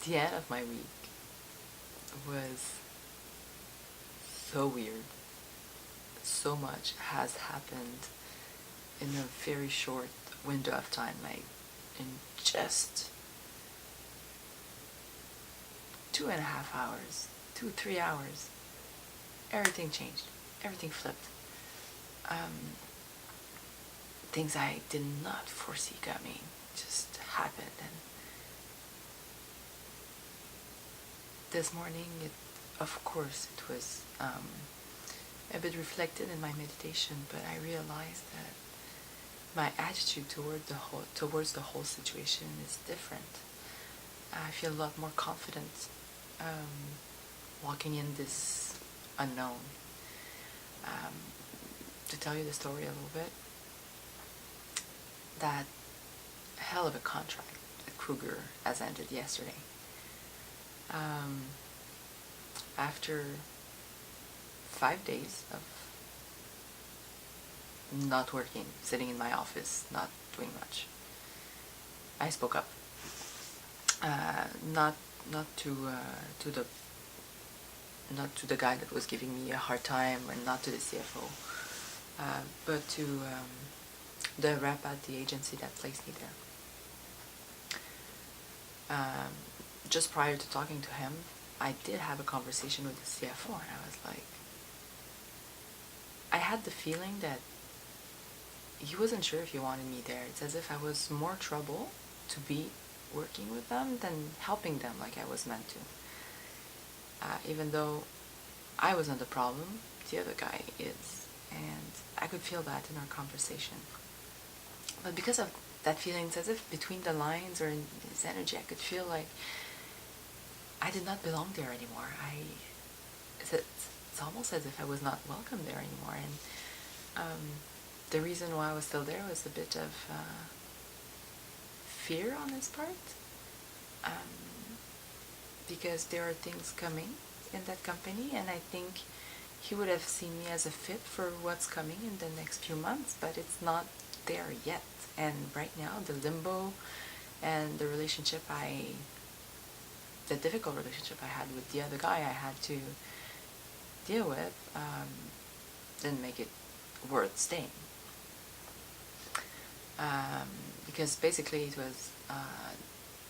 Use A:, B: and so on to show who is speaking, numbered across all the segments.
A: The end of my week was so weird. So much has happened in a very short window of time, like in just 2.5 hours, 3 hours. Everything changed. Everything flipped. Um, Things I did not foresee coming just happened. And this morning, of course, it was a bit reflected in my meditation, but I realized that my attitude towards the whole situation is different. I feel a lot more confident walking in this unknown. Um, to tell you the story a little bit, that hell of a contract at Kruger has ended yesterday. After 5 days of not working, sitting in my office, not doing much, I spoke up. Not to the guy that was giving me a hard time, and not to the CFO, but to the rep at the agency that placed me there. Just prior to talking to him, I did have a conversation with the CFO, and I was like, I had the feeling that he wasn't sure if he wanted me there. It's as if I was more trouble to be working with them than helping them like I was meant to. Even though I wasn't the problem, the other guy is. And I could feel that in our conversation. But because of that feeling, it's as if between the lines or in his energy, I could feel like I did not belong there anymore. It's almost as if I was not welcome there anymore. And the reason why I was still there was a bit of fear on his part. Because there are things coming in that company, and I think he would have seen me as a fit for what's coming in the next few months, but it's not there yet. And right now, the limbo and the difficult relationship I had with the other guy I had to deal with didn't make it worth staying. Because basically it was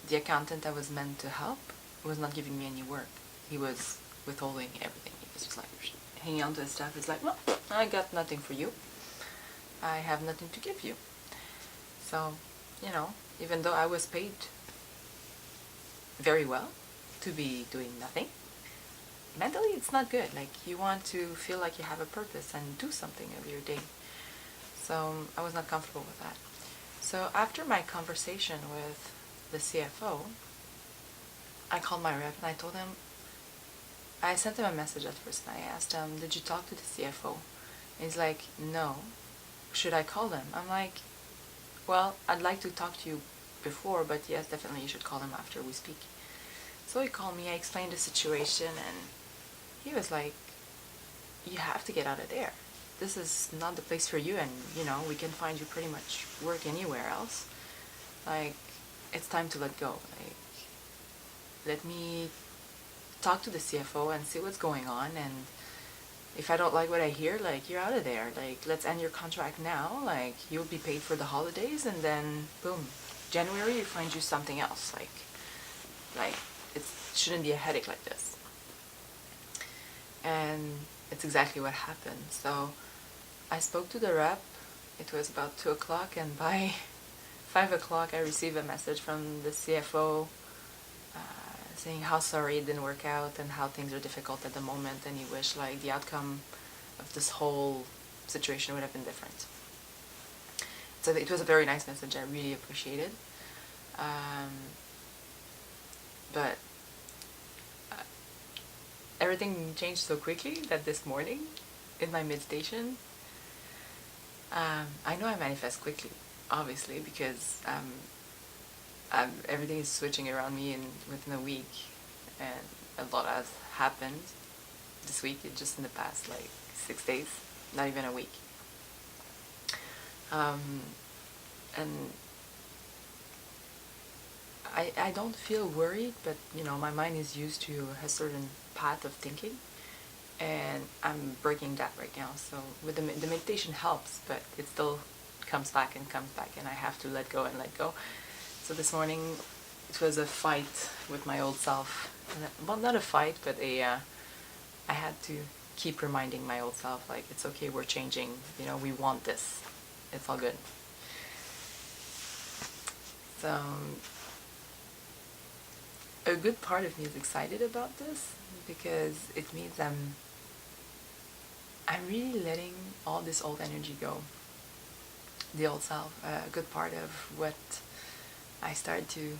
A: the accountant I was meant to help was not giving me any work. He was withholding everything. He was just like hanging on to his stuff. He's like, well, I got nothing for you. I have nothing to give you. So, even though I was paid very well to be doing nothing, mentally it's not good. Like, you want to feel like you have a purpose and do something of your day. So I was not comfortable with that. So after my conversation with the CFO, I called my rep and I sent him a message at first, and I asked him, did you talk to the CFO? And he's like, no. Should I call him? I'm like, well, I'd like to talk to you before, but yes, definitely you should call him after we speak. So he called me, I explained the situation, and he was like, you have to get out of there. This is not the place for you, and, we can find you pretty much work anywhere else. Like, it's time to let go. Like, let me talk to the CFO and see what's going on, and if I don't like what I hear, like, you're out of there. Like, let's end your contract now. Like, you'll be paid for the holidays, and then, boom, January, you find you something else. Like, it shouldn't be a headache like this. And it's exactly what happened. So I spoke to the rep. It was about 2 o'clock, and by 5 o'clock I received a message from the CFO saying how sorry it didn't work out and how things are difficult at the moment, and he wished like the outcome of this whole situation would have been different. So it was a very nice message. I really appreciated. But everything changed so quickly that this morning in my meditation, I know I manifest quickly, obviously, because everything is switching around me within a week, and a lot has happened this week, just in the past 6 days, not even a week. And I don't feel worried, but my mind is used to a certain path of thinking, and I'm breaking that right now. So with the meditation helps, but it still comes back and comes back, and I have to let go and let go. So this morning it was a fight with my old self. Well, not a fight, but I had to keep reminding my old self, like, it's okay, we're changing, we want this, it's all good. So a good part of me is excited about this because it means I'm really letting all this old energy go, the old self. A good part of what I started to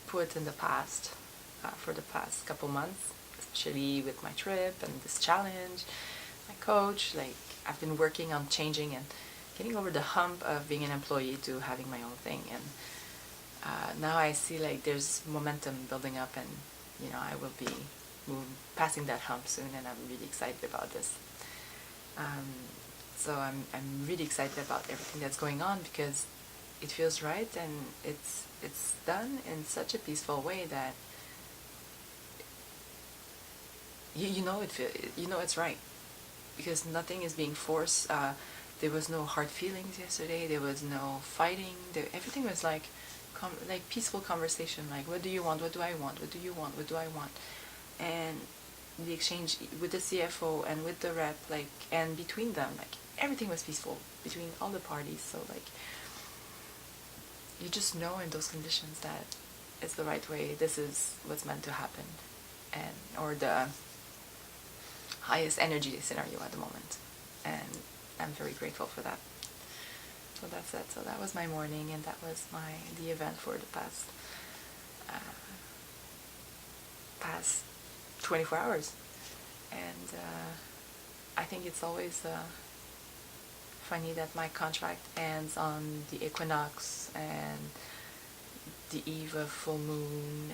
A: put in the past for the past couple months, especially with my trip and this challenge, my coach. Like, I've been working on changing and getting over the hump of being an employee to having my own thing. And now I see like there's momentum building up, and I will be passing that hump soon, and I'm really excited about this. So I'm really excited about everything that's going on because it feels right, and it's done in such a peaceful way that it's right, because nothing is being forced. There was no hard feelings yesterday. There was no fighting. Everything was like peaceful conversation. Like, what do you want? What do I want? What do you want? What do I want? And the exchange with the CFO and with the rep, like, and between them, like, everything was peaceful between all the parties. So like, you just know in those conditions that it's the right way. This is what's meant to happen, or the highest energy scenario at the moment, and I'm very grateful for that. So that's it. So that was my morning, and that was the event for the past 24 hours. And I think it's always funny that my contract ends on the equinox and the eve of full moon,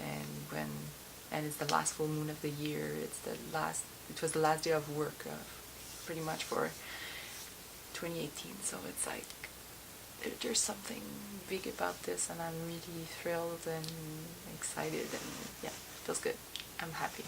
A: and it's the last full moon of the year. It was the last day of work, pretty much, for 2018. So it's like there's something big about this, and I'm really thrilled and excited, and yeah, it feels good. I'm happy.